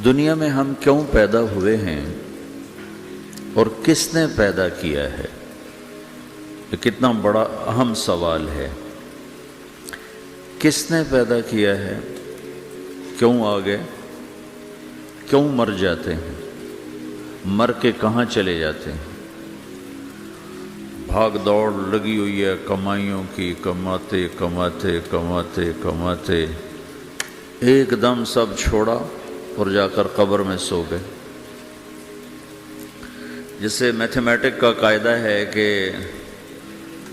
دنیا میں ہم کیوں پیدا ہوئے ہیں اور کس نے پیدا کیا ہے؟ یہ کتنا بڑا اہم سوال ہے۔ کس نے پیدا کیا ہے؟ کیوں آ گئے؟ کیوں مر جاتے ہیں؟ مر کے کہاں چلے جاتے ہیں؟ بھاگ دوڑ لگی ہوئی ہے کمائیوں کی، کماتے کماتے کماتے کماتے ایک دم سب چھوڑا اور جا کر قبر میں سو گئے۔ جسے میتھمیٹک کا قاعدہ ہے کہ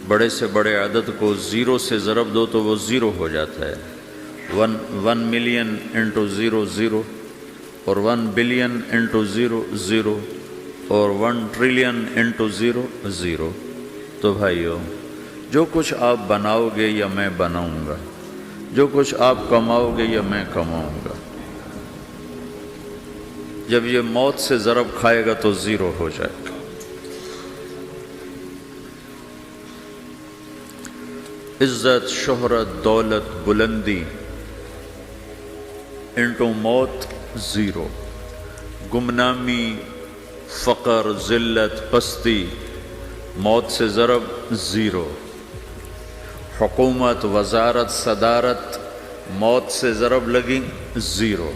بڑے سے بڑے عدد کو زیرو سے ضرب دو تو وہ زیرو ہو جاتا ہے۔ 1 ملین انٹو زیرو زیرو، اور 1 بلین انٹو زیرو زیرو، اور 1 ٹریلین انٹو زیرو زیرو۔ تو بھائیو، جو کچھ آپ بناؤ گے یا میں بناؤں گا، جو کچھ آپ کماؤ گے یا میں کماؤں گا، جب یہ موت سے ضرب کھائے گا تو زیرو ہو جائے گا۔ عزت، شہرت، دولت، بلندی انٹو موت زیرو، گمنامی، فقر، ذلت، پستی موت سے ضرب زیرو، حکومت، وزارت، صدارت موت سے ضرب لگی زیرو،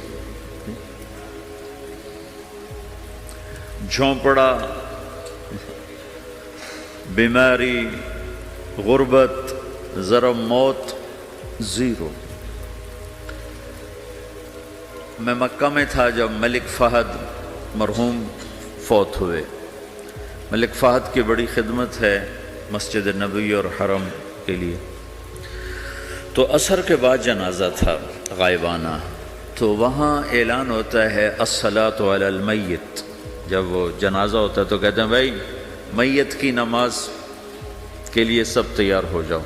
جھونپڑا، بیماری، غربت ضرب موت زیرو۔ میں مکہ میں تھا جب ملک فہد مرحوم فوت ہوئے۔ ملک فہد کی بڑی خدمت ہے مسجد نبوی اور حرم کے لیے۔ تو عصر کے بعد جنازہ تھا غائبانہ، تو وہاں اعلان ہوتا ہے الصلاۃ علی المیت۔ جب وہ جنازہ ہوتا ہے تو کہتے ہیں بھائی میت کی نماز کے لیے سب تیار ہو جاؤ۔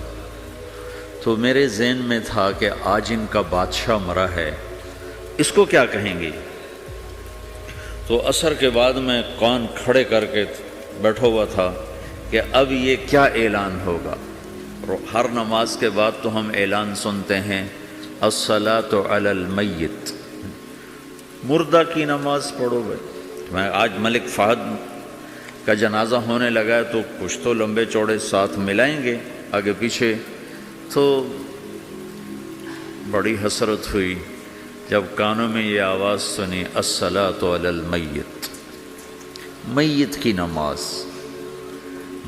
تو میرے ذہن میں تھا کہ آج ان کا بادشاہ مرا ہے، اس کو کیا کہیں گے؟ تو عصر کے بعد میں کان کھڑے کر کے بیٹھا ہوا تھا کہ اب یہ کیا اعلان ہوگا۔ ہر نماز کے بعد تو ہم اعلان سنتے ہیں الصلاۃ علی المیت، مردہ کی نماز پڑھو بھائی۔ میں آج ملک فہد کا جنازہ ہونے لگا ہے تو کچھ تو لمبے چوڑے ساتھ ملائیں گے آگے پیچھے۔ تو بڑی حسرت ہوئی جب کانوں میں یہ آواز سنی الصلاۃ علی المیت، میت کی نماز۔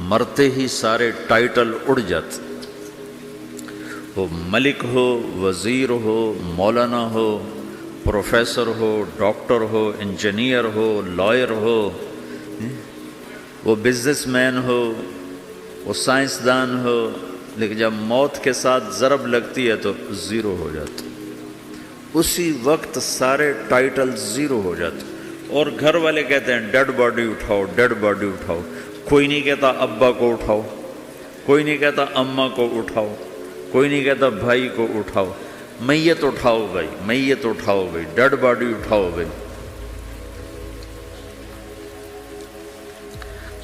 مرتے ہی سارے ٹائٹل اڑ جاتے، وہ ملک ہو، وزیر ہو، مولانا ہو، پروفیسر ہو، ڈاکٹر ہو، انجینئر ہو، لائر ہو، وہ بزنس مین ہو، وہ سائنسدان ہو، لیکن جب موت کے ساتھ ضرب لگتی ہے تو زیرو ہو جاتا، اسی وقت سارے ٹائٹل زیرو ہو جاتے۔ اور گھر والے کہتے ہیں ڈیڈ باڈی اٹھاؤ، ڈیڈ باڈی اٹھاؤ۔ کوئی نہیں کہتا ابا کو اٹھاؤ، کوئی نہیں کہتا اماں کو اٹھاؤ، کوئی نہیں کہتا بھائی کو اٹھاؤ۔ میت اٹھاؤ بھائی، میت اٹھاؤ بھائی، ڈیڈ باڈی اٹھاؤ بھائی۔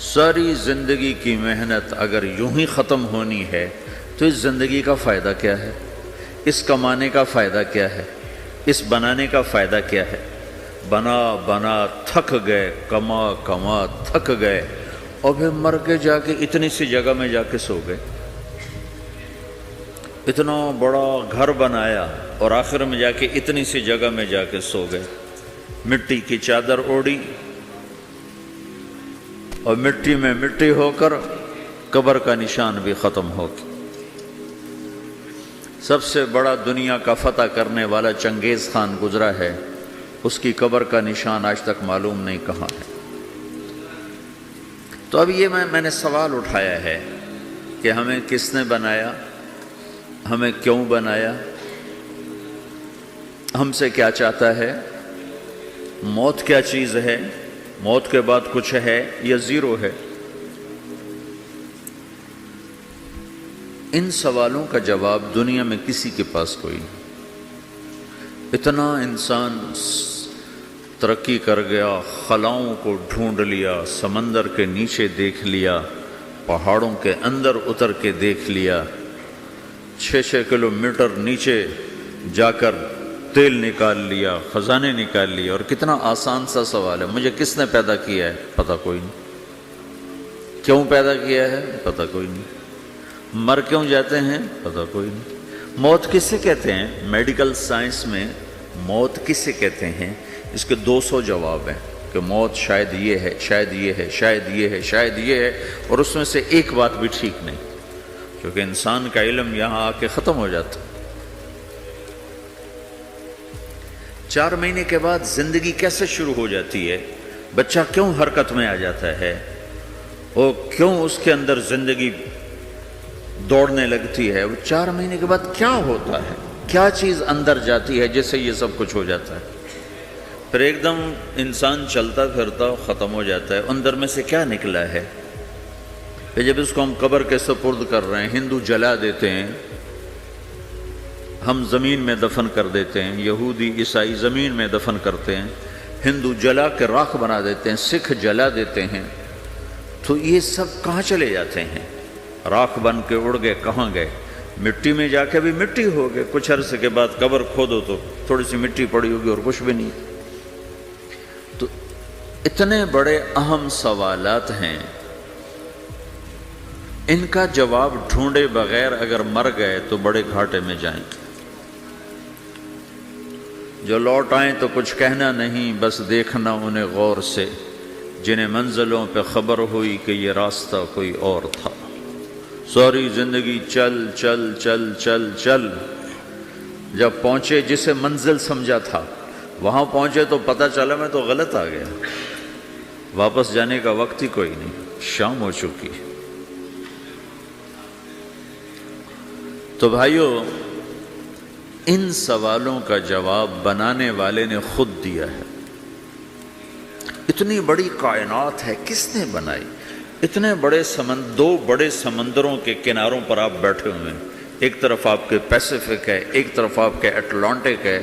ساری زندگی کی محنت اگر یوں ہی ختم ہونی ہے تو اس زندگی کا فائدہ کیا ہے؟ اس کمانے کا فائدہ کیا ہے؟ اس بنانے کا فائدہ کیا ہے؟ بنا بنا تھک گئے، کما کما تھک گئے، اور پھر مر کے جا کے اتنی سی جگہ میں جا کے سو گئے۔ اتنا بڑا گھر بنایا اور آخر میں جا کے اتنی سی جگہ میں جا کے سو گئے۔ مٹی کی چادر اوڑھی اور مٹی میں مٹی ہو کر قبر کا نشان بھی ختم ہو گیا۔ سب سے بڑا دنیا کا فتح کرنے والا چنگیز خان گزرا ہے، اس کی قبر کا نشان آج تک معلوم نہیں کہاں ہے۔ تو اب یہ میں نے سوال اٹھایا ہے کہ ہمیں کس نے بنایا، ہمیں کیوں بنایا، ہم سے کیا چاہتا ہے، موت کیا چیز ہے، موت کے بعد کچھ ہے یا زیرو ہے؟ ان سوالوں کا جواب دنیا میں کسی کے پاس کوئی نہیں۔ اتنا انسان ترقی کر گیا، خلاؤں کو ڈھونڈ لیا، سمندر کے نیچے دیکھ لیا، پہاڑوں کے اندر اتر کے دیکھ لیا، 6 کلومیٹر نیچے جا کر تیل نکال لیا، خزانے نکال لیا، اور کتنا آسان سا سوال ہے، مجھے کس نے پیدا کیا ہے؟ پتہ کوئی نہیں۔ کیوں پیدا کیا ہے؟ پتہ کوئی نہیں۔ مر کیوں جاتے ہیں؟ پتہ کوئی نہیں۔ موت کس سے کہتے ہیں؟ میڈیکل سائنس میں موت کس سے کہتے ہیں؟ اس کے 200 جواب ہیں کہ موت شاید یہ ہے، شاید یہ ہے، شاید یہ ہے، شاید یہ ہے، اور اس میں سے ایک بات بھی ٹھیک نہیں، کیونکہ انسان کا علم یہاں آ کے ختم ہو جاتا۔ 4 مہینے کے بعد زندگی کیسے شروع ہو جاتی ہے؟ بچہ کیوں حرکت میں آ جاتا ہے؟ اور کیوں اس کے اندر زندگی دوڑنے لگتی ہے؟ وہ 4 مہینے کے بعد کیا ہوتا ہے؟ کیا چیز اندر جاتی ہے جس سے یہ سب کچھ ہو جاتا ہے؟ پھر ایک دم انسان چلتا پھرتا ختم ہو جاتا ہے، اندر میں سے کیا نکلا ہے؟ پھر جب اس کو ہم قبر کے سپرد کر رہے ہیں، ہندو جلا دیتے ہیں، ہم زمین میں دفن کر دیتے ہیں، یہودی عیسائی زمین میں دفن کرتے ہیں، ہندو جلا کے راکھ بنا دیتے ہیں، سکھ جلا دیتے ہیں، تو یہ سب کہاں چلے جاتے ہیں؟ راکھ بن کے اڑ گئے، کہاں گئے؟ مٹی میں جا کے بھی مٹی ہو گئے، کچھ عرصے کے بعد قبر کھودو تو تھوڑی سی مٹی پڑی ہوگی اور کچھ بھی نہیں۔ تو اتنے بڑے اہم سوالات ہیں، ان کا جواب ڈھونڈے بغیر اگر مر گئے تو بڑے گھاٹے میں جائیں گے۔ جو لوٹ آئیں تو کچھ کہنا نہیں، بس دیکھنا انہیں غور سے، جنہیں منزلوں پہ خبر ہوئی کہ یہ راستہ کوئی اور تھا۔ ساری زندگی چل چل چل چل چل، جب پہنچے جسے منزل سمجھا تھا وہاں پہنچے تو پتہ چلا میں تو غلط آ گیا، واپس جانے کا وقت ہی کوئی نہیں، شام ہو چکی۔ تو بھائیو، ان سوالوں کا جواب بنانے والے نے خود دیا ہے۔ اتنی بڑی کائنات ہے، کس نے بنائی؟ اتنے بڑے دو بڑے سمندروں کے کناروں پر آپ بیٹھے ہوئے ہیں، ایک طرف آپ کے پیسیفک ہے، ایک طرف آپ کے اٹلانٹک ہے،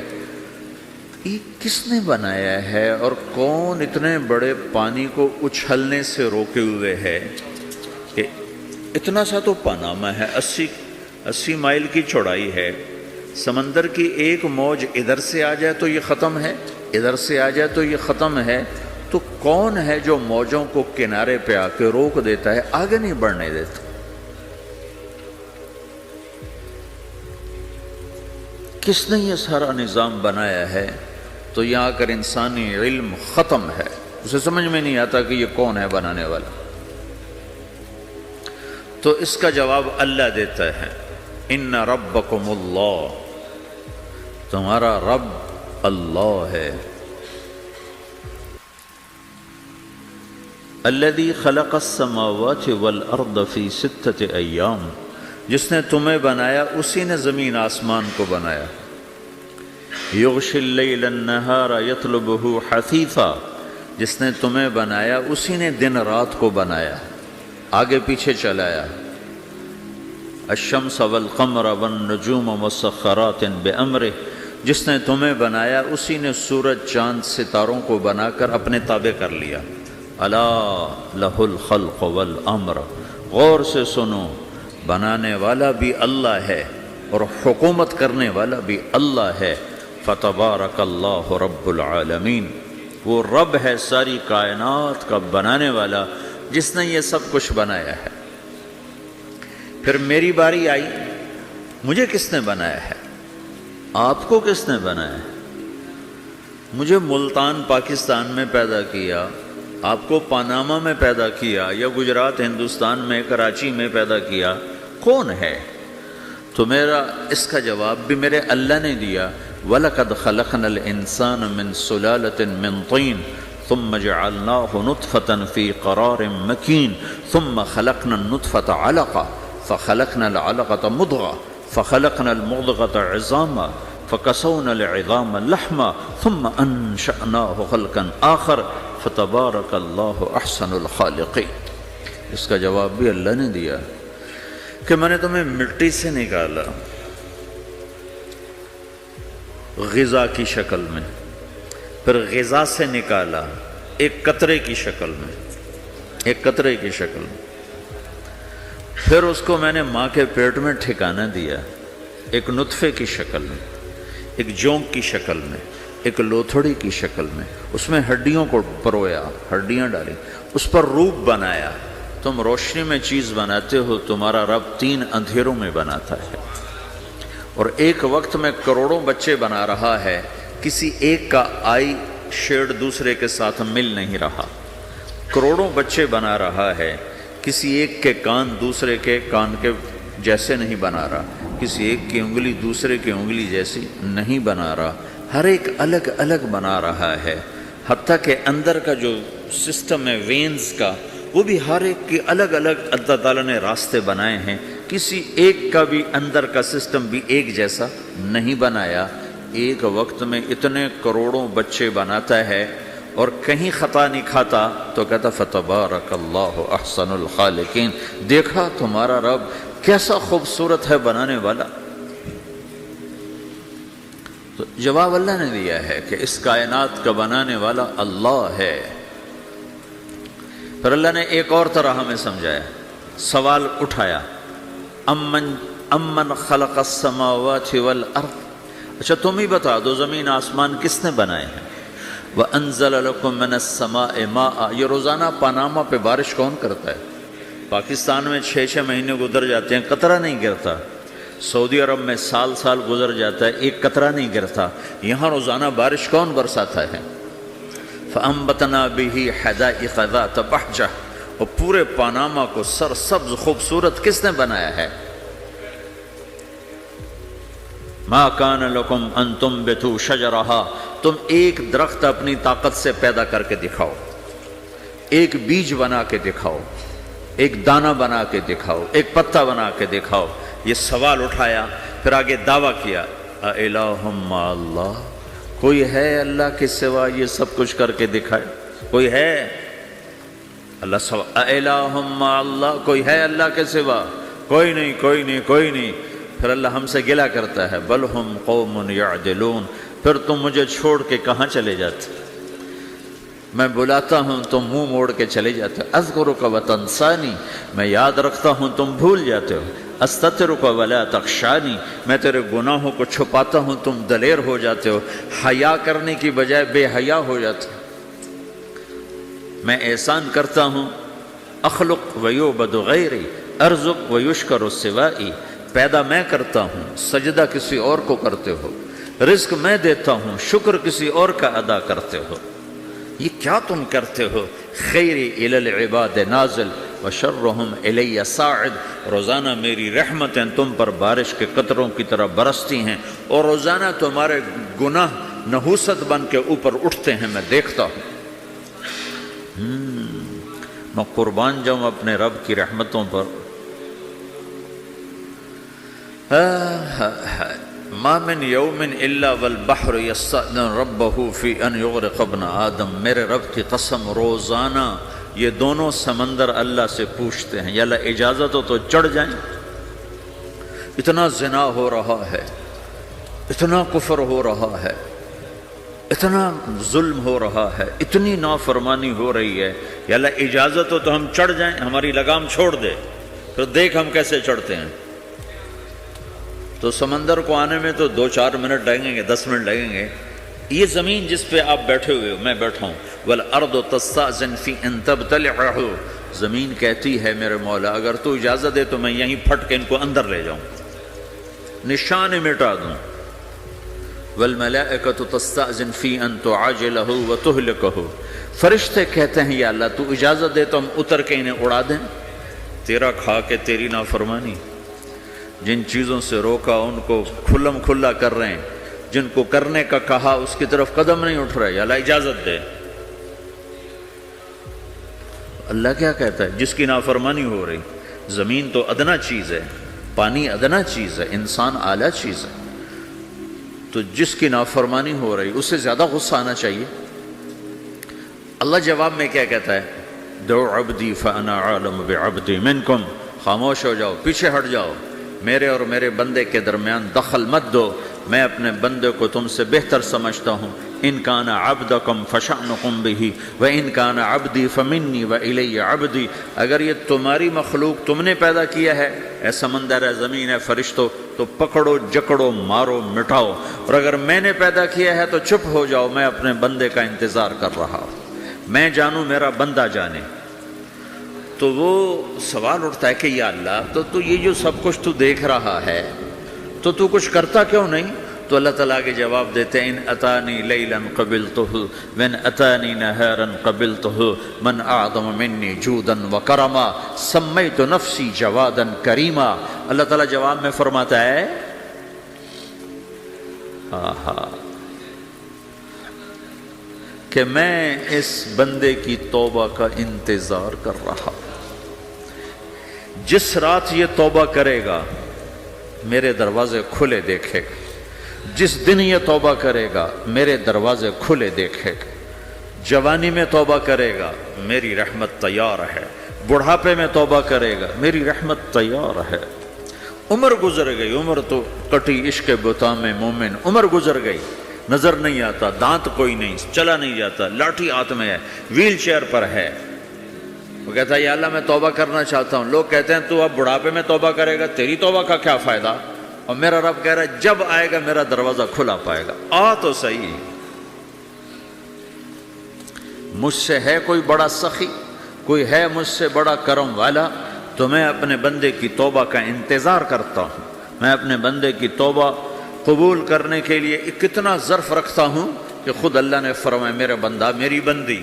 یہ کس نے بنایا ہے؟ اور کون اتنے بڑے پانی کو اچھلنے سے روکے ہوئے ہے کہ اتنا سا تو پاناما ہے، 80 مائل کی چوڑائی ہے، سمندر کی ایک موج ادھر سے آ جائے تو یہ ختم ہے، ادھر سے آ جائے تو یہ ختم ہے، تو کون ہے جو موجوں کو کنارے پہ آ کے روک دیتا ہے، آگے نہیں بڑھنے دیتا؟ کس نے یہ سارا نظام بنایا ہے؟ تو یہاں آ کر انسانی علم ختم ہے، اسے سمجھ میں نہیں آتا کہ یہ کون ہے بنانے والا۔ تو اس کا جواب اللہ دیتا ہے، ان ربکم اللہ، تمہارا رب اللہ ہے، الذی خلق السماوات والارض فی 6 ایام، جس نے تمہیں بنایا اسی نے زمین آسمان کو بنایا، یغشی اللیل النہار یطلبہ حثیثا، جس نے تمہیں بنایا اسی نے دن رات کو بنایا، آگے پیچھے چلایا، الشمس والقمر والنجوم مسخرات بامرہ، جس نے تمہیں بنایا اسی نے سورج چاند ستاروں کو بنا کر اپنے تابع کر لیا، الا لہ الخلق والامر، غور سے سنو، بنانے والا بھی اللہ ہے اور حکومت کرنے والا بھی اللہ ہے، فتبارک اللہ رب العالمین، وہ رب ہے ساری کائنات کا بنانے والا جس نے یہ سب کچھ بنایا ہے۔ پھر میری باری آئی، مجھے کس نے بنایا ہے؟ آپ کو کس نے بنایا ہے؟ مجھے ملتان پاکستان میں پیدا کیا، آپ کو پاناما میں پیدا کیا، یا گجرات ہندوستان میں کراچی میں پیدا کیا، کون ہے؟ تو میرا اس کا جواب بھی میرے اللہ نے دیا، وَلَقَدْ خَلَقْنَا الْإِنسَانَ مِنْ سُلَالَةٍ مِّن طِينٍ ثُمَّ جَعَلْنَاهُ نُطْفَةً فِي قَرَارٍ مَّكِينٍ ثُمَّ خَلَقْنَا النُّطْفَةَ عَلَقَةً فخلقنا العلقة مضغة فخلقنا المضغة عظاما فكسونا العظام لحما ثم أنشأناه خلقا آخر فتبارك الله أحسن الخالقين۔ اس کا جواب بھی اللہ نے دیا کہ میں نے تمہیں مٹی سے نکالا غذا کی شکل میں، پھر غذا سے نکالا ایک قطرے کی شکل میں، ایک قطرے کی شکل میں، پھر اس کو میں نے ماں کے پیٹ میں ٹھکانہ دیا ایک نطفے کی شکل میں، ایک جونک کی شکل میں، ایک لوتھڑی کی شکل میں، اس میں ہڈیوں کو پرویا، ہڈیاں ڈالی، اس پر روپ بنایا۔ تم روشنی میں چیز بناتے ہو، تمہارا رب 3 اندھیروں میں بناتا ہے، اور ایک وقت میں کروڑوں بچے بنا رہا ہے، کسی ایک کا آئی شیڈ دوسرے کے ساتھ مل نہیں رہا، کروڑوں بچے بنا رہا ہے، کسی ایک کے کان دوسرے کے کان کے جیسے نہیں بنا رہا، کسی ایک کی انگلی دوسرے کی انگلی جیسی نہیں بنا رہا، ہر ایک الگ الگ بنا رہا ہے، حتیٰ کہ اندر کا جو سسٹم ہے وینز کا، وہ بھی ہر ایک کی الگ الگ اللہ تعالیٰ نے راستے بنائے ہیں، کسی ایک کا بھی اندر کا سسٹم بھی ایک جیسا نہیں بنایا۔ ایک وقت میں اتنے کروڑوں بچے بناتا ہے اور کہیں خطا نہیں کھاتا، تو کہتا فتبارک اللہ احسن الخالقین، دیکھا تمہارا رب کیسا خوبصورت ہے بنانے والا۔ تو جواب اللہ نے دیا ہے کہ اس کائنات کا بنانے والا اللہ ہے۔ پھر اللہ نے ایک اور طرح ہمیں سمجھایا، سوال اٹھایا، امن خلق السماوات والارض، اچھا تم ہی بتا دو زمین آسمان کس نے بنائے ہیں؟ وَأَنزَلَ لَكُم مِّنَ السَّمَاءِ مَاءً، یہ روزانہ پاناما پہ بارش کون کرتا ہے؟ پاکستان میں 6 مہینے گزر جاتے ہیں، قطرہ نہیں گرتا، سعودی عرب میں سال گزر جاتا ہے، ایک قطرہ نہیں گرتا، یہاں روزانہ بارش کون برساتا ہے؟ فَأَنبَتْنَا بِهِ حَدَائِقَ ذَاتَ بَهْجَةٍ، اور پورے پاناما کو سرسبز خوبصورت کس نے بنایا ہے؟ مَا كَانَ لَكُمْ أَن تُنبِتُوا شَجَرَهَا، تم ایک درخت اپنی طاقت سے پیدا کر کے دکھاؤ، ایک بیج بنا کے دکھاؤ، ایک دانہ بنا کے دکھاؤ، ایک پتا بنا کے دکھاؤ۔ یہ سوال اٹھایا، پھر آگے دعویٰ کیا، اَإِلَٰهٌ مَّعَ اللَّهِ، کوئی ہے اللہ کے سوا یہ سب کچھ کر کے دکھائے؟ کوئی ہے؟ اللہ سوال، اَإِلَٰهٌ مَّعَ اللَّهِ، کوئی ہے اللہ کے سوا؟ کوئی نہیں، کوئی نہیں، کوئی نہیں۔ پھر اللہ ہم سے گلہ کرتا ہے، بل ہم قوم یعدلون، پھر تم مجھے چھوڑ کے کہاں چلے جاتے؟ میں بلاتا ہوں تم منہ موڑ کے چلے جاتے ہو، اذکرک وتنسانی، میں یاد رکھتا ہوں تم بھول جاتے ہو، استترک ولا تخشانی، میں تیرے گناہوں کو چھپاتا ہوں تم دلیر ہو جاتے ہو، حیا کرنے کی بجائے بے حیا ہو جاتے ہو۔ میں احسان کرتا ہوں، اخلق ویعبد غیری، ارزق ویشکر سوائی، پیدا میں کرتا ہوں، سجدہ کسی اور کو کرتے ہو، رزق میں دیتا ہوں، شکر کسی اور کا ادا کرتے ہو، یہ کیا تم کرتے ہو؟ خیری الی العباد نازل وشرہم الی صاعد، روزانہ میری رحمتیں تم پر بارش کے قطروں کی طرح برستی ہیں، اور روزانہ تمہارے گناہ نحوست بن کے اوپر اٹھتے ہیں، میں دیکھتا ہوں۔ میں قربان جاؤں اپنے رب کی رحمتوں پر۔ ما من یوم الا والبحر یستأذن ربہ فی ان یغرق ابن آدم، میرے رب کی قسم روزانہ یہ دونوں سمندر اللہ سے پوچھتے ہیں، یا اللہ اجازت ہو تو چڑھ جائیں، اتنا زنا ہو رہا ہے، اتنا کفر ہو رہا ہے، اتنا ظلم ہو رہا ہے، اتنی نافرمانی ہو رہی ہے، یا اللہ اجازت ہو تو ہم چڑھ جائیں، ہماری لگام چھوڑ دے، پھر دیکھ ہم کیسے چڑھتے ہیں۔ تو سمندر کو آنے میں تو 2-4 منٹ لگیں گے، 10 منٹ لگیں گے۔ یہ زمین جس پہ آپ بیٹھے ہوئے ہو، میں بیٹھا ہوں، وَالْأَرْضُ تَسْتَأْذِنُ فِي أَن تَبْتَلِعَهُ، زمین کہتی ہے میرے مولا اگر تو اجازت دے تو میں یہیں پھٹ کے ان کو اندر لے جاؤں، نشان مٹا دوں۔ وَالْمَلَائِكَةُ تَسْتَأْذِنُ فِي أَن تُعَاجِلَهُ وَتُهْلِكَهُ، فرشتے کہتے ہیں یا اللہ تو اجازت دے تو ہم اتر کے انہیں اڑا دیں، تیرا کھا کے تیری نافرمانی، جن چیزوں سے روکا ان کو کھلم کھلا کر رہے ہیں، جن کو کرنے کا کہا اس کی طرف قدم نہیں اٹھ رہے، یا اللہ اجازت دے۔ اللہ کیا کہتا ہے؟ جس کی نافرمانی ہو رہی، زمین تو ادنا چیز ہے، پانی ادنا چیز ہے، انسان اعلیٰ چیز ہے، تو جس کی نافرمانی ہو رہی اس سے زیادہ غصہ آنا چاہیے۔ اللہ جواب میں کیا کہتا ہے؟ دعو عبدی فانا عالم بعبدی منکم، خاموش ہو جاؤ، پیچھے ہٹ جاؤ، میرے اور میرے بندے کے درمیان دخل مت دو، میں اپنے بندے کو تم سے بہتر سمجھتا ہوں، ان کان عبدکم فشأنکم بہ وان کان عبدی فمنی والی عبدی، اگر یہ تمہاری مخلوق تم نے پیدا کیا ہے، اے سمندر ہے، زمین ہے، فرشتوں، تو پکڑو جکڑو مارو مٹاؤ، اور اگر میں نے پیدا کیا ہے تو چپ ہو جاؤ، میں اپنے بندے کا انتظار کر رہا ہوں، میں جانوں میرا بندہ جانے۔ تو وہ سوال اٹھتا ہے کہ یا اللہ، تو یہ جو سب کچھ تو دیکھ رہا ہے تو کچھ کرتا کیوں نہیں؟ تو اللہ تعالیٰ کے جواب دیتے ہیں ان اتانی لیلا قبلتہ وان اتانی نہارا قبلتہ من اعظم منی جودا وکرما سمیت نفسی جوادا کریما۔ اللہ تعالیٰ جواب میں فرماتا ہے کہ میں اس بندے کی توبہ کا انتظار کر رہا ہوں، جس رات یہ توبہ کرے گا میرے دروازے کھلے دیکھے گا، جس دن یہ توبہ کرے گا میرے دروازے کھلے دیکھے گا، جوانی میں توبہ کرے گا میری رحمت تیار ہے، بڑھاپے میں توبہ کرے گا میری رحمت تیار ہے۔ عمر گزر گئی، عمر تو کٹی عشق بتا میں مومن، عمر گزر گئی، نظر نہیں آتا، دانت کوئی نہیں، چلا نہیں جاتا، لاٹھی ہاتھ میں ہے، ویل چیئر پر ہے۔ وہ کہتا ہے یا اللہ میں توبہ کرنا چاہتا ہوں۔ لوگ کہتے ہیں تو اب بڑھاپے میں توبہ کرے گا، تیری توبہ کا کیا فائدہ؟ اور میرا رب کہہ رہا ہے جب آئے گا میرا دروازہ کھلا پائے گا، آ تو صحیح۔ مجھ سے ہے کوئی بڑا سخی، کوئی ہے مجھ سے بڑا کرم والا، تو میں اپنے بندے کی توبہ کا انتظار کرتا ہوں، میں اپنے بندے کی توبہ قبول کرنے کے لیے کتنا ظرف رکھتا ہوں کہ خود اللہ نے فرمایا میرا بندہ میری بندی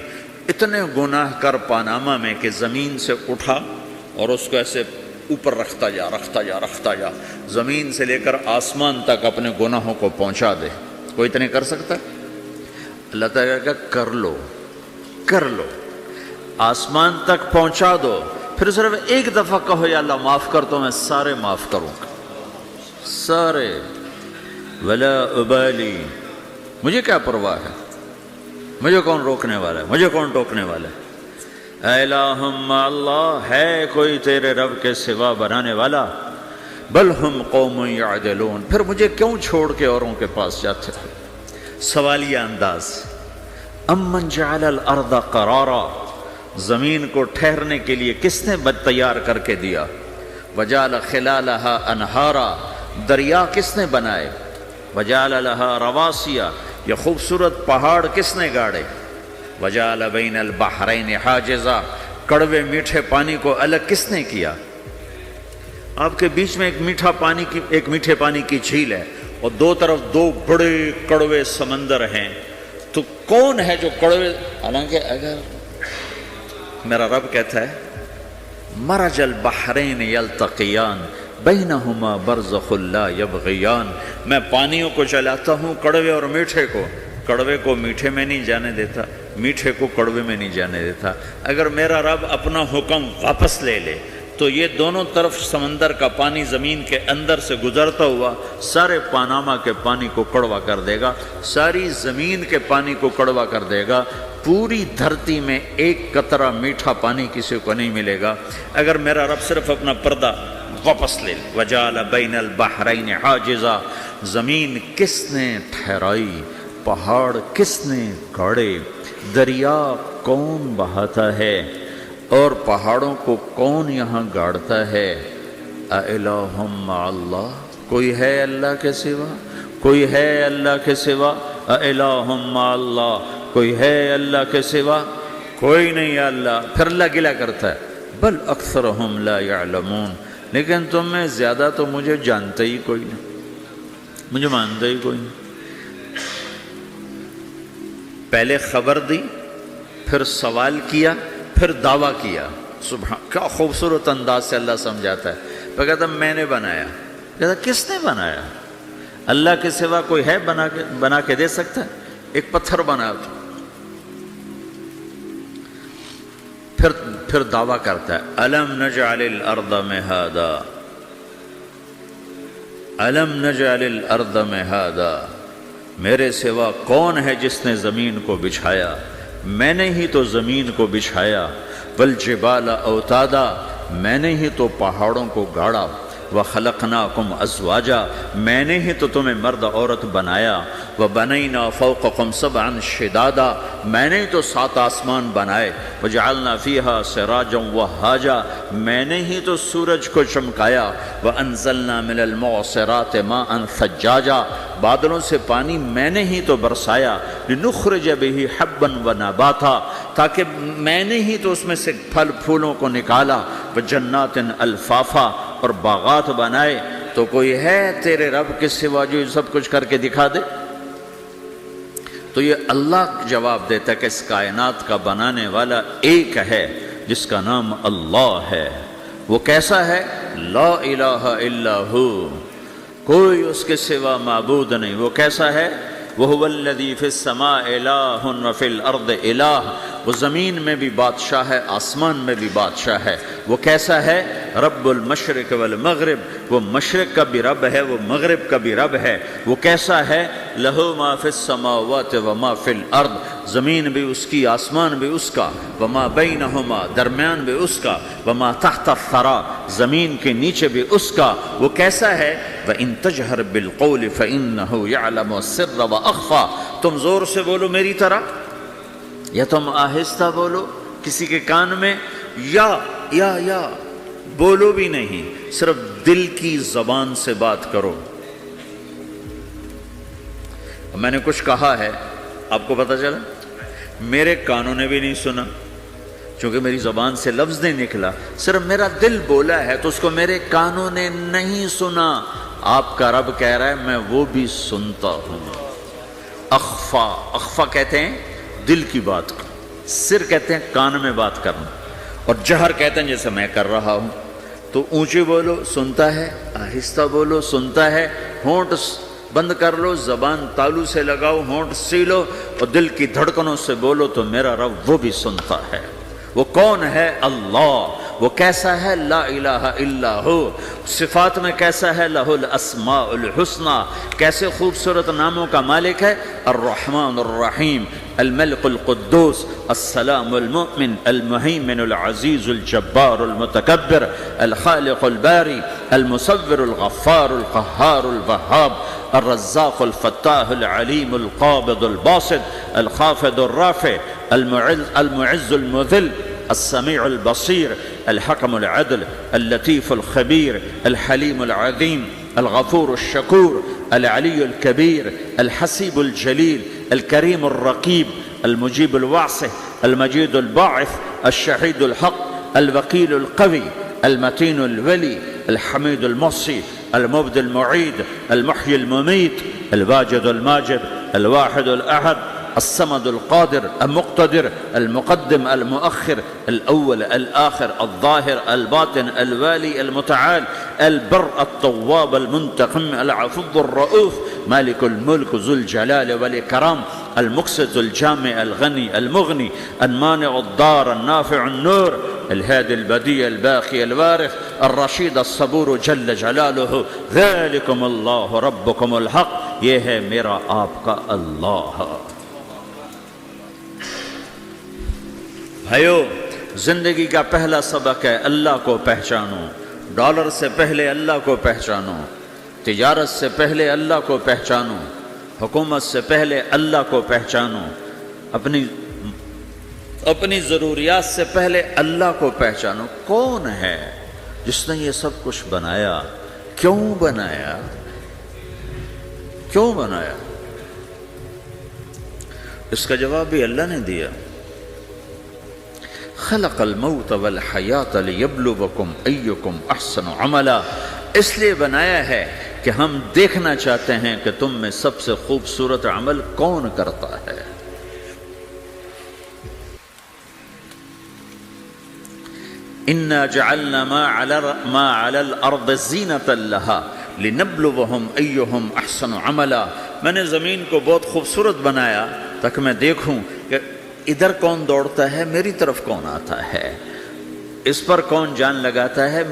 اتنے گناہ کر پاناما میں کہ زمین سے اٹھا اور اس کو ایسے اوپر رکھتا جا، زمین سے لے کر آسمان تک اپنے گناہوں کو پہنچا دے۔ کوئی اتنے کر سکتا ہے؟ اللہ تعالیٰ کہ کر لو، آسمان تک پہنچا دو، پھر صرف ایک دفعہ کہو یا اللہ معاف کر، تو میں سارے معاف کروں گا، سارے، ولا ابالی، مجھے کیا پرواہ ہے، مجھے کون روکنے والا ہے، مجھے کون ٹوکنے والا ہے۔ اے الہم اللہ، ہے کوئی تیرے رب کے سوا بنانے والا؟ بل ہم قوم یعدلون، پھر مجھے کیوں چھوڑ کے اوروں کے پاس جاتے تھے؟ سوالیہ انداز۔ امن جعل الارض قرارا، زمین کو ٹھہرنے کے لیے کس نے تیار کر کے دیا؟ وجعل خلالہا انہارا، دریا کس نے بنائے؟ وجعل لہا رواسیا، یہ خوبصورت پہاڑ کس نے گاڑے؟ وجعل بین البحرین حاجزا، کڑوے میٹھے پانی کو الگ کس نے کیا؟ آپ کے بیچ میں ایک میٹھے پانی کی جھیل ہے اور دو طرف دو بڑے کڑوے سمندر ہیں، تو کون ہے جو کڑوے؟ حالانکہ اگر میرا رب کہتا ہے مرج البحرین یلتقیان بینہما برزخ لا یبغیان، میں پانیوں کو چلاتا ہوں، کڑوے اور میٹھے کو، کڑوے کو میٹھے میں نہیں جانے دیتا، میٹھے کو کڑوے میں نہیں جانے دیتا۔ اگر میرا رب اپنا حکم واپس لے لے تو یہ دونوں طرف سمندر کا پانی زمین کے اندر سے گزرتا ہوا سارے پاناما کے پانی کو کڑوا کر دے گا، ساری زمین کے پانی کو کڑوا کر دے گا، پوری دھرتی میں ایک قطرہ میٹھا پانی کسی کو نہیں ملے گا اگر میرا رب صرف اپنا پردہ واپس لے لے۔ وجعل بین البحرین حاجزا، زمین کس نے ٹھہرائی، پہاڑ کس نے گاڑے، دریا کون بہاتا ہے اور پہاڑوں کو کون یہاں گاڑتا ہے؟ اِلٰہٌ مع اللہ، کوئی ہے اللہ کے سوا؟ کوئی ہے اللہ کے سوا؟ اِلٰہٌ مع اللہ، کوئی ہے اللہ کے سوا؟ کوئی نہیں ہے اللہ۔ پھر اللہ گلہ کرتا ہے بل اکثرہم لا یعلمون، لیکن تم میں زیادہ تو مجھے جانتے ہی کوئی نہیں، مجھے مانتے ہی کوئی نہیں۔ پہلے خبر دی، پھر سوال کیا، پھر دعویٰ کیا۔ سبحان، کیا خوبصورت انداز سے اللہ سمجھاتا ہے۔ پھر کہتا میں نے بنایا، کہتا کس نے بنایا؟ اللہ کے سوا کوئی ہے بنا کے دے سکتا ہے؟ ایک پتھر بنا تو پھر دعویٰ کرتا ہے الم نجعل الارض مہادا، الم نجعل الارض مہادا، میرے سوا کون ہے جس نے زمین کو بچھایا؟ میں نے ہی تو زمین کو بچھایا۔ والجبال اوتادا، میں نے ہی تو پہاڑوں کو گاڑا۔ وَخَلَقْنَاكُمْ أَزْوَاجًا میں نے ہی تو تمہیں مرد عورت بنایا، وَبَنَيْنَا فَوْقَكُمْ سَبْعًا شِدَادًا میں نے ہی تو 7 آسمان بنائے، وَجَعَلْنَا فِيهَا سِرَاجًا وَهَّاجًا میں نے ہی تو سورج کو چمکایا، وَأَنزَلْنَا مِنَ الْمُعْصِرَاتِ مَاءً ثَجَّاجًا بادلوں سے پانی میں نے ہی تو برسایا، لِنُخْرِجَ بِهِ حَبًّا وَنَبَاتًا تاکہ میں نے ہی تو اس میں سے پھل پھولوں کو نکالا، وَجَنَّاتٍ الْفَافًا اور باغات بنائے۔ تو کوئی ہے تیرے رب کے سوا جو یہ سب کچھ کر کے دکھا دے؟ تو یہ اللہ جواب دیتا ہے کہ اس کائنات کا بنانے والا ایک ہے جس کا نام اللہ ہے۔ وہ کیسا ہے؟ لا الہ الا ہو، کوئی اس کے سوا معبود نہیں۔ وہ کیسا ہے؟ وَهُوَ الَّذِي فِي السَّمَاءِ إِلَٰهٌ وَفِي الْأَرْضِ إِلَٰهٌ وہ زمین میں بھی بادشاہ ہے، آسمان میں بھی بادشاہ ہے۔ وہ کیسا ہے؟ رب المشرق والمغرب وہ مشرق کا بھی رب ہے، وہ مغرب کا بھی رب ہے۔ وہ کیسا ہے؟ لَهُ مَا فِي السَّمَاوَاتِ وَمَا فِي الْأَرْضِ زمین بھی اس کی، آسمان بھی اس کا، وَمَا بَيْنَهُمَا درمیان بھی اس کا، وَمَا تَحْتَ الثَّرَىٰ زمین کے نیچے بھی اس کا۔ وہ کیسا ہے؟ وَإِن تَجْهَرْ بِالْقَوْلِ فَإِنَّهُ يَعْلَمُ السِّرَّ وَأَخْفَىٰ تم زور سے بولو میری طرح، یا تم آہستہ بولو کسی کے کان میں، یا بولو بھی نہیں، صرف دل کی زبان سے بات کرو۔ میں نے کچھ کہا ہے، آپ کو پتہ چلا؟ میرے کانوں نے بھی نہیں سنا، چونکہ میری زبان سے لفظ نہیں نکلا، صرف میرا دل بولا ہے تو اس کو میرے کانوں نے نہیں سنا۔ آپ کا رب کہہ رہا ہے میں وہ بھی سنتا ہوں۔ اخفا کہتے ہیں دل کی بات کو، سر کہتے ہیں کان میں بات کرنا، اور جہر کہتے ہیں جیسے میں کر رہا ہوں۔ تو اونچی بولو سنتا ہے، آہستہ بولو سنتا ہے، ہونٹ بند کر لو، زبان تالو سے لگاؤ، ہونٹ سیلو اور دل کی دھڑکنوں سے بولو تو میرا رب وہ بھی سنتا ہے۔ وہ کون ہے؟ اللہ۔ وہ کیسا ہے؟ لا الہ الا ہو۔ صفات میں کیسا ہے؟ لہ الاسماء الحسنی کیسے خوبصورت ناموں کا مالک ہے؟ الرحمن الرحیم، الملک القدوس، السلام المؤمن، المہیمن العزیز الجبار المتکبر، الخالق الباری، المصور الغفار القہار الوہاب، الرزاق الفتاح العلیم القابض الباسط، الخافض الرافع، المعز المذل، السميع البصير، الحكم العدل، اللطيف الخبير، الحليم العظيم، الغفور الشكور، العلي الكبير، الحسيب الجليل، الكريم الرقيب، المجيب الواسع، المجيد الباعث، الشهيد الحق، الوكيل القوي، المتين الولي، الحميد المحصي، المبدي المعيد، المحيي المميت، الواجد الماجد، الواحد الأحد، الصمد القادر المقتدر، المقدم المؤخر، الأول الآخر، الظاهر الباطن، الوالي المتعال، البر التواب المنتقم، العفو الرؤوف، مالك الملك ذو الجلال والإكرام، المقسط الجامع الغني المغني، المانع الضار النافع النور، الهادي البديع الباقي الوارث، الرشيد الصبور جل جلاله، ذلكم الله ربكم الحق یہ ہے میرا آپ کا اللہ۔ بھائیو، زندگی کا پہلا سبق ہے اللہ کو پہچانو۔ ڈالر سے پہلے اللہ کو پہچانو، تجارت سے پہلے اللہ کو پہچانو، حکومت سے پہلے اللہ کو پہچانو، اپنی ضروریات سے پہلے اللہ کو پہچانو۔ کون ہے جس نے یہ سب کچھ بنایا؟ کیوں بنایا؟ کیوں بنایا؟ اس کا جواب بھی اللہ نے دیا۔ خلق الموت والحیات لیبلوکم ایکم احسن عملا، اس لیے بنایا ہے کہ ہم دیکھنا چاہتے ہیں کہ تم میں سب سے خوبصورت عمل کون کرتا ہے۔ انا جعلنا ما علی الارض زینۃ لہا لنبلوہم ایہم احسن عملا، میں نے زمین کو بہت خوبصورت بنایا تاکہ میں دیکھوں کہ ادھر کون دوڑتا ہے، میری طرف کون آتا ہے، اس پر کون جان لگاتا ہے،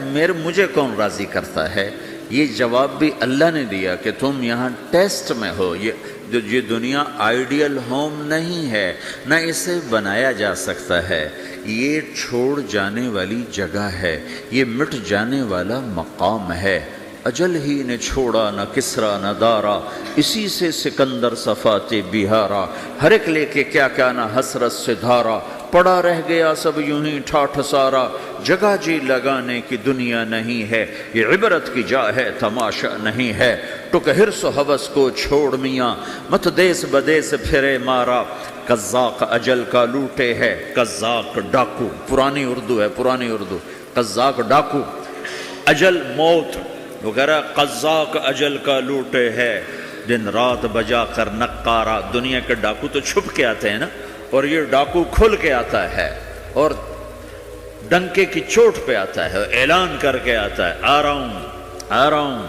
مجھے کون راضی کرتا ہے۔ یہ جواب بھی اللہ نے دیا کہ تم یہاں ٹیسٹ میں ہو، یہ یہ دنیا آئیڈیل ہوم نہیں ہے، نہ اسے بنایا جا سکتا ہے، یہ چھوڑ جانے والی جگہ ہے، یہ مٹ جانے والا مقام ہے۔ اجل ہی نے چھوڑا نہ کسرا نہ دارا، اسی سے سکندر صفات بہارا، ہر ایک لے کے کیا کیا نہ حسرت سے دھارا، پڑا رہ گیا سب یوں ہی ٹھاٹھ سارا، جگہ جی لگانے کی دنیا نہیں ہے، یہ عبرت کی جا ہے تماشا نہیں ہے، ٹک حرص و ہوس کو چھوڑ میاں، مت دیس بدیس پھرے مارا، قزاق اجل کا لوٹے ہے، قزاق ڈاکو، پرانی اردو ہے، پرانی اردو، قزاق ڈاکو، اجل موت وغیرہ، قزاق اجل کا لوٹے ہے، دن رات بجا کر نقارا۔ دنیا کے ڈاکو تو چھپ کے آتے ہیں نا، اور یہ ڈاکو کھل کے آتا ہے اور ڈنکے کی چوٹ پہ آتا ہے، اعلان کر کے آتا ہے، آ رہا ہوں آ رہا ہوں۔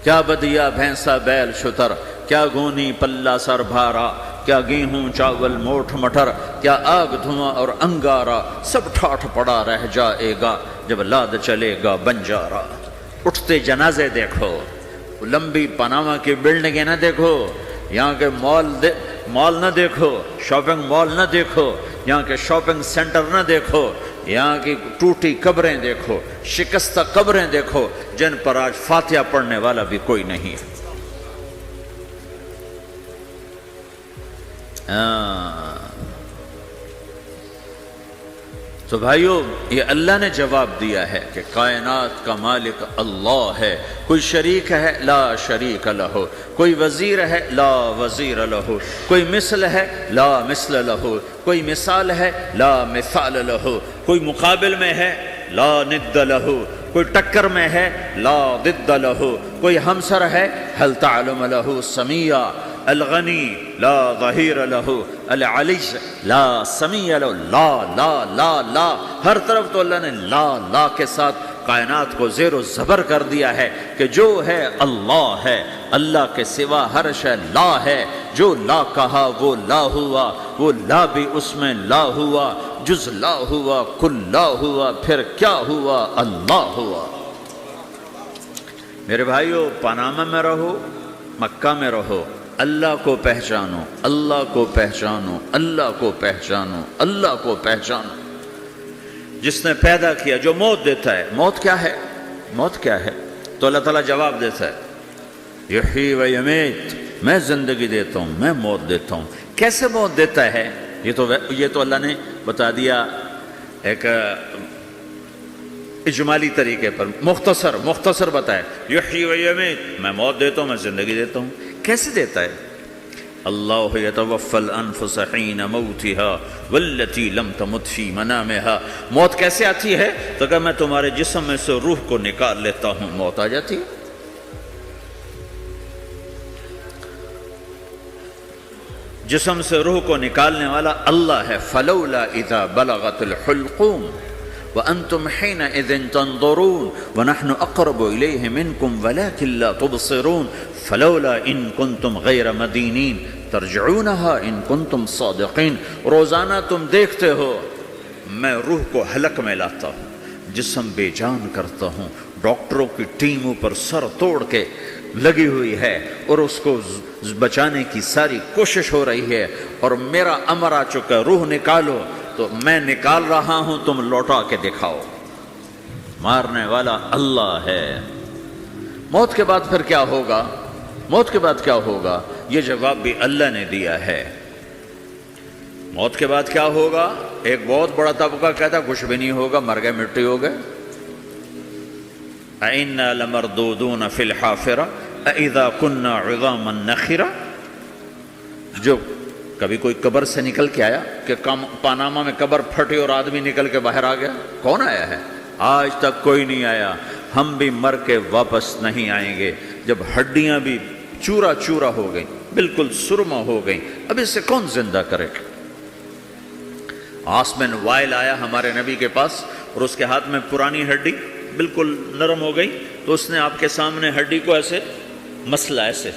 کیا بدیا بھینسا بیل شتر، کیا گونی پلہ سر بھارا، کیا گیہوں چاول موٹھ مٹر، کیا آگ دھواں اور انگارا، سب ٹھاٹھ پڑا رہ جائے گا جب لاد چلے گا بنجارا۔ اٹھتے جنازے دیکھو، لمبی پاناما کی بلڈنگیں نہ دیکھو، یہاں کے مال نہ دیکھو، شاپنگ مال نہ دیکھو، یہاں کے شاپنگ سینٹر نہ دیکھو، یہاں کی ٹوٹی قبریں دیکھو، شکستہ قبریں دیکھو، جن پر آج فاتحہ پڑھنے والا بھی کوئی نہیں ہے۔ تو بھائیو، یہ اللہ نے جواب دیا ہے کہ کائنات کا مالک اللہ ہے، کوئی شریک ہے لا شریک لہ، کوئی وزیر ہے لا وزیر لہ، کوئی مثل ہے لا مثل لہ، کوئی مثال ہے لا مثال لہ، کوئی مقابل میں ہے لا ند لہ، کوئی ٹکر میں ہے لا ضد لہ، کوئی ہمسر ہے هل تعلم لہ سمیہ، الغنی لا ظہیر لہ، العلی لا سمیع لہ، لا لا لا لا، ہر طرف تو اللہ نے لا لا کے ساتھ کائنات کو زیر و زبر کر دیا ہے کہ جو ہے اللہ ہے، اللہ کے سوا ہر شے لا ہے، جو لا کہا وہ لا ہوا، وہ لا بھی اس میں لا ہوا، جز لا ہوا کل لا ہوا، پھر کیا ہوا؟ اللہ ہوا۔ میرے بھائیو، پاناما میں رہو، مکہ میں رہو، اللہ کو پہچانو، اللہ کو پہچانو، اللہ کو پہچانو، اللہ کو پہچانو۔ جس نے پیدا کیا، جو موت دیتا ہے، موت کیا ہے؟ موت کیا ہے؟ تو اللہ تعالیٰ جواب دیتا ہے، یحیی و یمیت، میں زندگی دیتا ہوں، میں موت دیتا ہوں۔ کیسے موت دیتا ہے؟ یہ تو اللہ نے بتا دیا ایک اجمالی طریقے پر، مختصر بتائے، یحیی و یمیت، میں موت دیتا ہوں، میں زندگی دیتا ہوں۔ کیسے دیتا ہے؟ اللہ یتوفی الانفس حین موتها والتی لم تمت فی منامها۔ موت کیسے آتی ہے؟ تو کہ میں تمہارے جسم میں سے روح کو نکال لیتا ہوں، موت آ جاتی ہے۔ جسم سے روح کو نکالنے والا اللہ ہے۔ فلولا اذا بلغت الحلقوم وانتم حينئذ تنظرون ونحن اقرب اليه منكم ولكن لا تبصرون فلولا ان كنتم غير مدينين ترجعونها ان كنتم صادقين۔ روزانہ تم دیکھتے ہو میں روح کو حلق میں لاتا ہوں، جسم بے جان کرتا ہوں، ڈاکٹروں کی ٹیم اوپر سر توڑ کے لگی ہوئی ہے اور اس کو بچانے کی ساری کوشش ہو رہی ہے، اور میرا امر آ چکا، روح نکالو، تو میں نکال رہا ہوں، تم لوٹا کے دکھاؤ۔ مارنے والا اللہ ہے۔ موت کے بعد پھر کیا ہوگا؟ موت کے بعد کیا ہوگا؟ یہ جواب بھی اللہ نے دیا ہے۔ موت کے بعد کیا ہوگا؟ ایک بہت بڑا طبقہ کہتا کچھ بھی نہیں ہوگا، مر گئے، مٹی ہو گئے۔ اَإِنَّا لَمَرْدُودُونَ فِي الْحَافِرَةِ أَإِذَا كُنَّا عِظَامًا نَخِرَةً۔ جو کبھی کوئی قبر سے نکل کے آیا کہ پاناما میں قبر پھٹی اور آدمی نکل کے باہر آ گیا؟ کون آیا ہے؟ آج تک کوئی نہیں آیا۔ ہم بھی مر کے واپس نہیں آئیں گے۔ جب ہڈیاں بھی چورا چورا ہو گئیں، بالکل سرما ہو گئیں، اب اس سے کون زندہ کرے؟ آسمن وائل آیا ہمارے نبی کے پاس اور اس کے ہاتھ میں پرانی ہڈی بالکل نرم ہو گئی، تو اس نے آپ کے سامنے ہڈی کو ایسے مسلا، ایسے،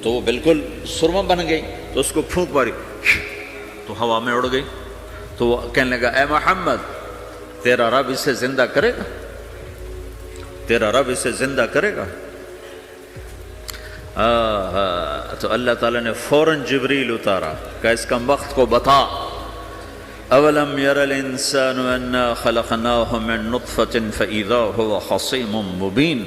تو وہ بالکل سرما بن گئی، تو اس کو پھونک ماری تو ہوا میں اڑ گئی۔ تو وہ کہنے لگا، اے محمد، تیرا رب اسے زندہ کرے گا؟ تیرا رب اسے زندہ کرے گا؟ تو اللہ تعالیٰ نے فوراً جبریل اتارا کہ اس کم وقت کو بتا، اولم یر الانسان انا خلقناہ من نطفۃ فاذا هو خصیم مبین،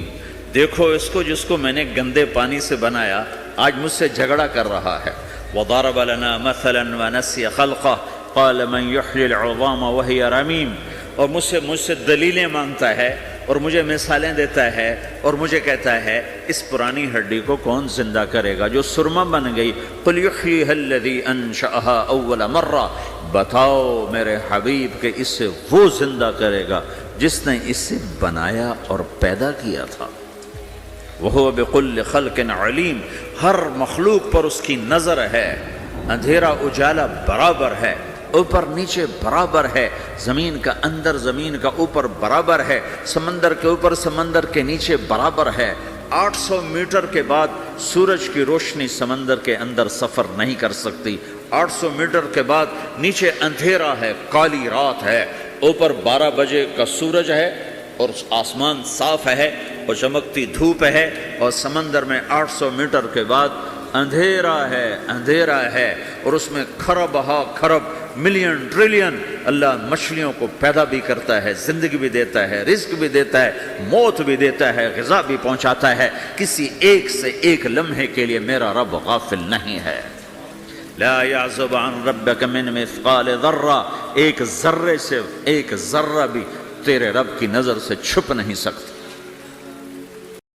دیکھو اس کو جس کو میں نے گندے پانی سے بنایا آج مجھ سے جھگڑا کر رہا ہے. وضرب لنا مثلا ونسی خلقہ قال من یحیی العظام وہی رمیم، اور مجھ سے دلیلیں مانگتا ہے اور مجھے مثالیں دیتا ہے اور مجھے کہتا ہے اس پرانی ہڈی کو کون زندہ کرے گا جو سرما بن گئی. قل یحییھا الذی انشأھا اول مرہ، بتاؤ میرے حبیب کہ اسے وہ زندہ کرے گا جس نے اسے بنایا اور پیدا کیا تھا. وہو بکل خلق علیم، ہر مخلوق پر اس کی نظر ہے، اندھیرا اجالا برابر ہے، اوپر نیچے برابر ہے، زمین کا اندر زمین کا اوپر برابر ہے، سمندر کے اوپر سمندر کے نیچے برابر ہے. 800 میٹر کے بعد سورج کی روشنی سمندر کے اندر سفر نہیں کر سکتی. 800 میٹر کے بعد نیچے اندھیرا ہے، کالی رات ہے، اوپر 12 بجے کا سورج ہے اور آسمان صاف ہے اور چمکتی دھوپ ہے، اور سمندر میں 800 میٹر کے بعد اندھیرا ہے اور اس میں کھرب ہا کھرب ملین ٹریلین اللہ مچھلیوں کو پیدا بھی کرتا ہے، زندگی بھی دیتا ہے، رزق بھی دیتا ہے، موت بھی دیتا ہے، غذا بھی پہنچاتا ہے. کسی ایک سے ایک لمحے کے لیے میرا رب غافل نہیں ہے. لا يعزب عن ربك من مثقال ذرہ، ایک ذرے سے ایک ذرہ بھی تیرے رب کی نظر سے چھپ نہیں سکتا.